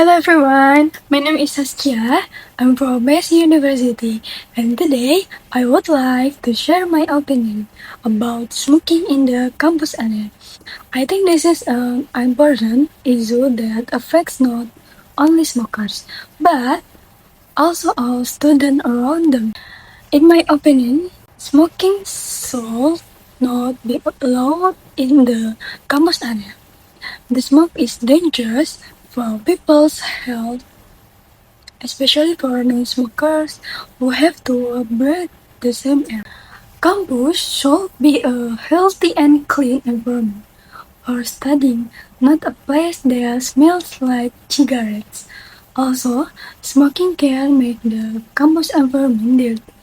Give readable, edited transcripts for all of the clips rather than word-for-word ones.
Hello everyone, my name is Saskia. I'm from Messi University, and today I would like to share my opinion about smoking in the campus area. I think this is an important issue that affects not only smokers, but also all students around them. In my opinion, smoking should not be allowed in the campus area. The smoke is dangerous for people's health, especially for non-smokers who have to breathe the same air. Campus should be a healthy and clean environment for studying, not a place that smells like cigarettes. Also, smoking can make the campus environment dirty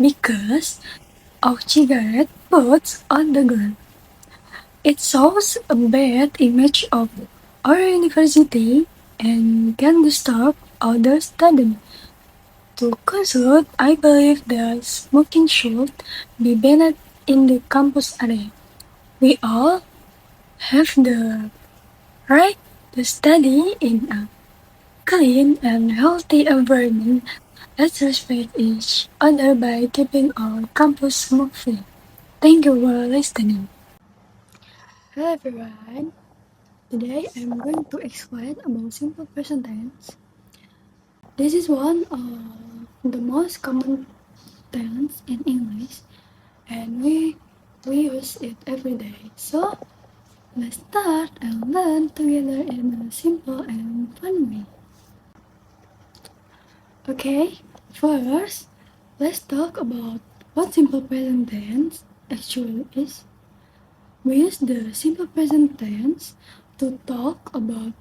because of cigarette butts on the ground. It shows a bad image of our university and can disturb other students. To conclude, I believe that smoking should be banned in the campus area. We all have the right to study in a clean and healthy environment. Let's respect each other by keeping our campus smoke-free. Thank you for listening. Hello everyone. Today I'm going to explain about simple present tense. This is one of the most common tense in English, and we use it every day. So let's start and learn together in a simple and fun way. Okay, first let's talk about what simple present tense actually is. We use the simple present tense to talk about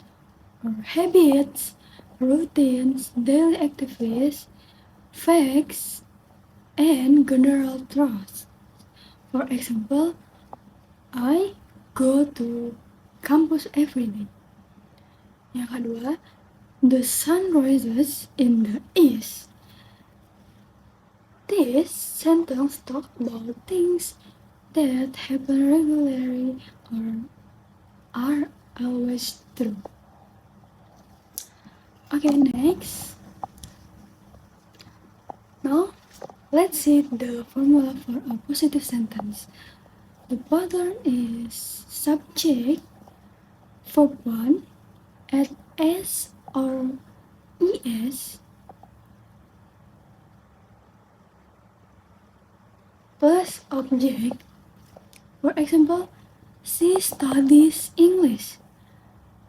our habits, routines, daily activities, facts, and general truths. For example, I go to campus every day. Yang kedua, the sun rises in the east. This sentence talks about things that happen regularly or are always true. Okay, next. Now, let's see the formula for a positive sentence. The pattern is subject, verb 1, at S or ES plus object. For example, she studies English.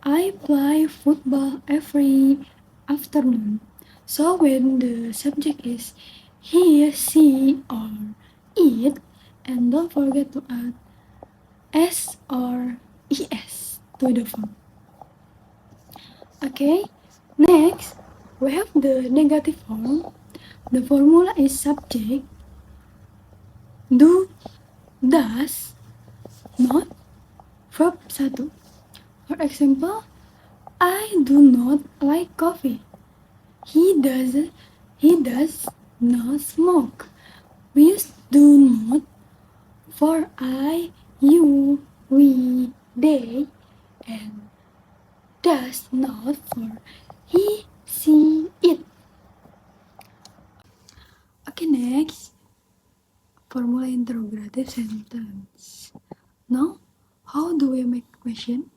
I play football every afternoon. So when the subject is he, she, or it, and don't forget to add S or ES to the verb. Okay, next we have the negative form. The formula is subject, do, does, not, verb 1. For example, I do not like coffee. He does not smoke. We use do not for I, you, we, they, and does not for he, she, it. Okay, next, formula interrogative sentence. Now, how do we make question?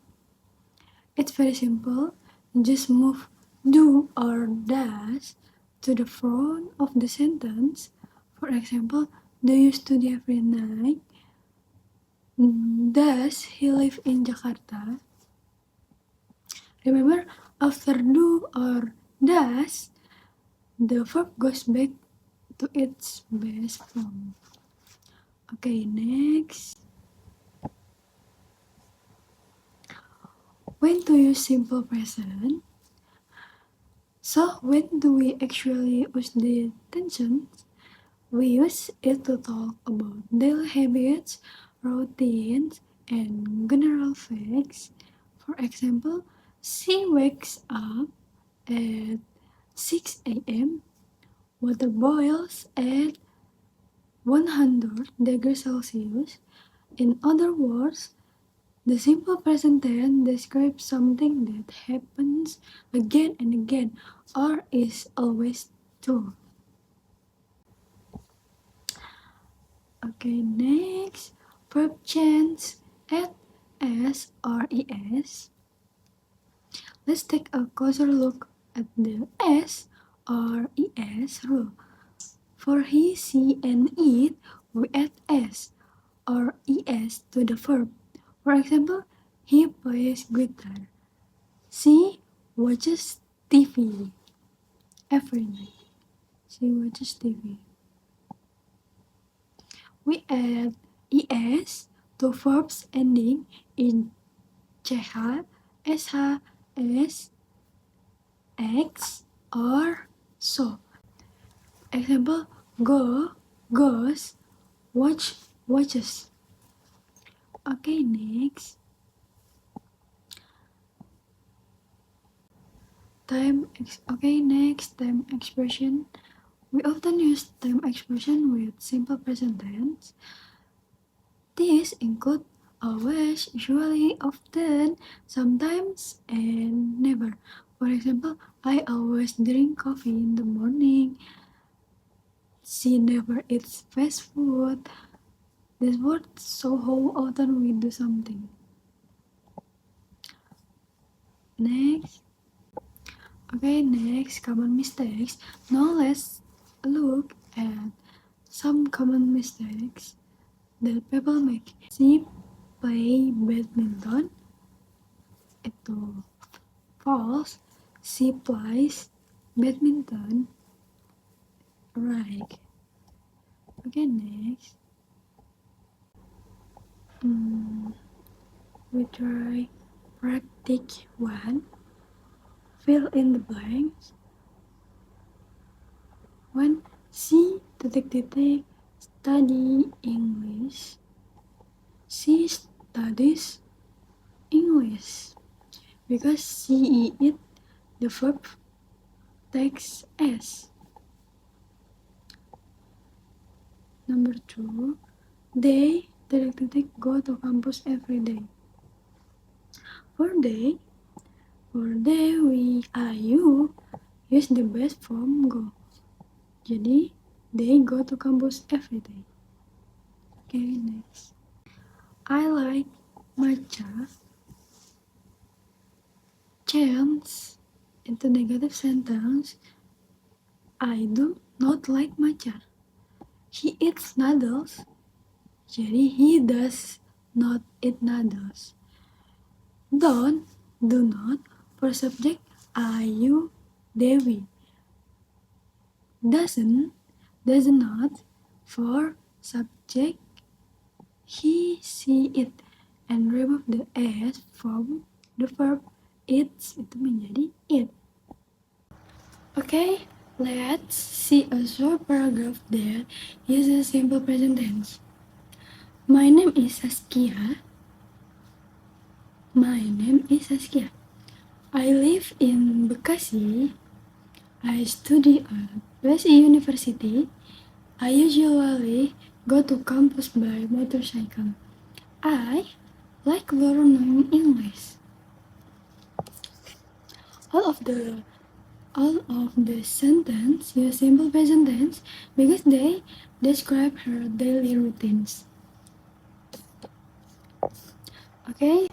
It's very simple. Just move do or does to the front of the sentence. For example, do you study every night? Does he live in Jakarta? Remember, after do or does, the verb goes back to its base form. Okay, next. When to use simple present? So, when do we actually use the tensions? We use it to talk about daily habits, routines, and general facts. For example, she wakes up at 6 a.m. Water boils at 100 degrees Celsius. In other words, The simple present tense describes something that happens again and again or is always true. Okay, next, verb change at s or es. Let's take a closer look at the s or es rule. For he, she, and it, we add s or es to the verb. For example, he plays guitar. She watches TV every night. She watches TV. We add es to verbs ending in ch, sh, s, x, or so. Example, go, goes, watch, watches. Okay, next. Next, time expression. We often use time expression with simple present tense. These include always, usually, often, sometimes, and never. For example, I always drink coffee in the morning. She never eats fast food. These words show how often we do something. Next. Next, common mistakes. Now let's look at some common mistakes that people make. She play badminton. Itu false. She plays badminton. Right. Next. We try practice 1. Fill in the blanks. When she study English. She studies English because she it the verb takes s. Number 2, they go to campus every day. For they we you use the best form go. Jadi they go to campus every day. Okay, next. I like matcha. Change into negative sentence. I do not like matcha. He eats noodles. Jadi he does not eat noodles. Do not, for subject you, Dewi. Does not, for subject he, she, it. And remove the s from the verb eats, itu menjadi it. Okay, let's see a short paragraph that uses simple present tense. My name is Saskia. I live in Bekasi. I study at Bekasi University. I usually go to campus by motorcycle. I like learning English. All of the sentence use simple present tense because they describe her daily routines. Okay,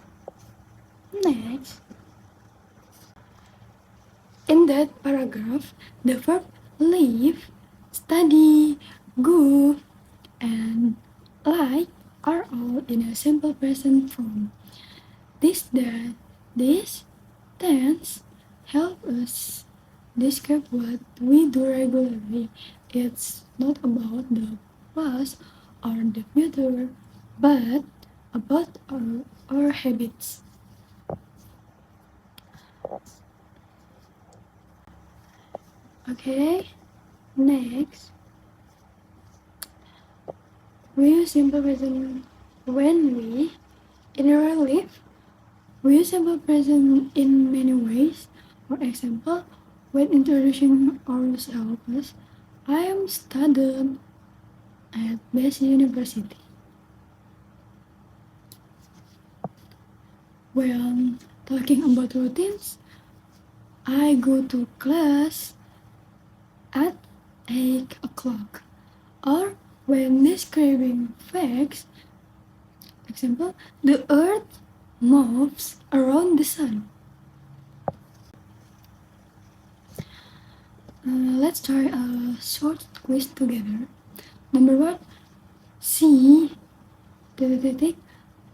next. In that paragraph, the verb live, study, go, and like are all in a simple present form. This tense help us describe what we do regularly. It's not about the past or the future, but about our habits. Okay, next. We use simple present when we in our life. We use simple present in many ways. For example, when introducing ourselves, I am student at Bekasi University. When talking about routines, I go to class at 8 o'clock. Or when describing facts, example, the earth moves around the sun. Let's try a short quiz together. Number 1, C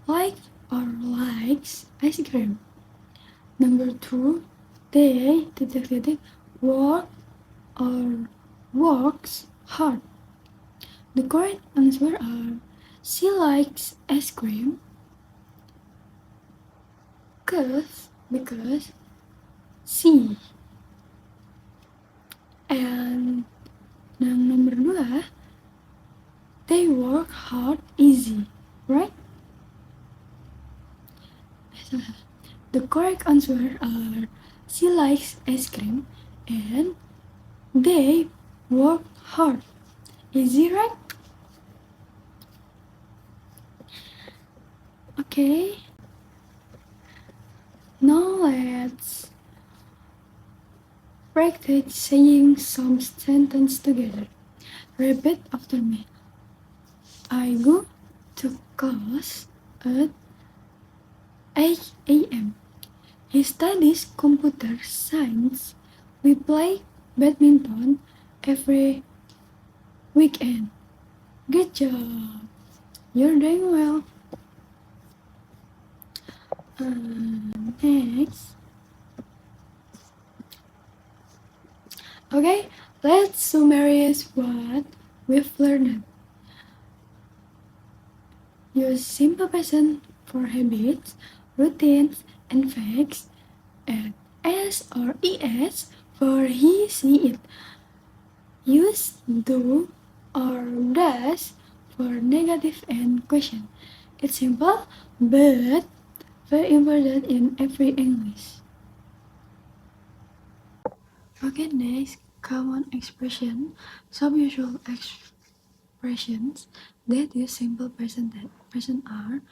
like or likes ice cream. Number 2, they work or works hard. The correct answer are she likes ice cream because she. And number 2, they work hard easy, right? The correct answer are she likes ice cream and they work hard. Easy, right? Okay. Now let's practice saying some sentence together. Repeat after me. I go to class at 8 a.m. He studies computer science. We play badminton every weekend. Good job. You're doing well. Next. Okay, let's summarize what we've learned. Use simple present for habits, routines, and facts, and S or ES for he, she, it. Use do or does for negative and question. It's simple, but very important in every English. Okay, next, common expression. Some usual expressions that use simple present are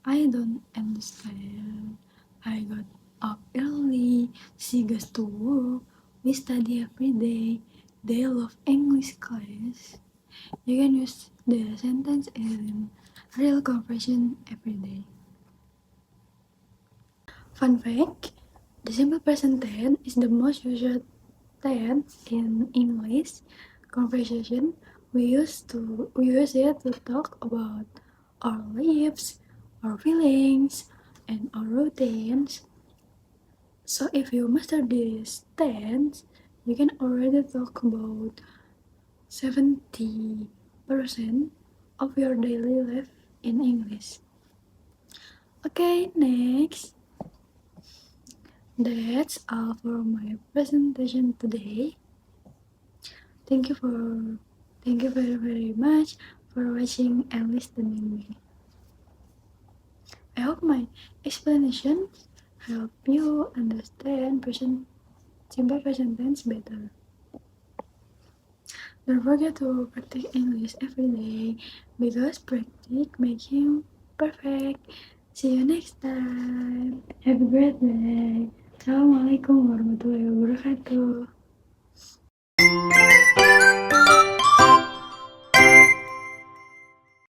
I don't understand, I got up early, she goes to work, we study every day, they love English class. You can use the sentence in real conversation every day. Fun fact, the simple present tense is the most used tense in English conversation. We use it to talk about our lives, our feelings, and our routines. So if you master this tense, you can already talk about 70% of your daily life in English. Okay, next. That's all for my presentation today. Thank you very much for watching and listening me. I hope my explanations help you understand simple present tense better. Don't forget to practice English every day because practice makes you perfect. See you next time. Have a great day. Assalamualaikum warahmatullahi wabarakatuh.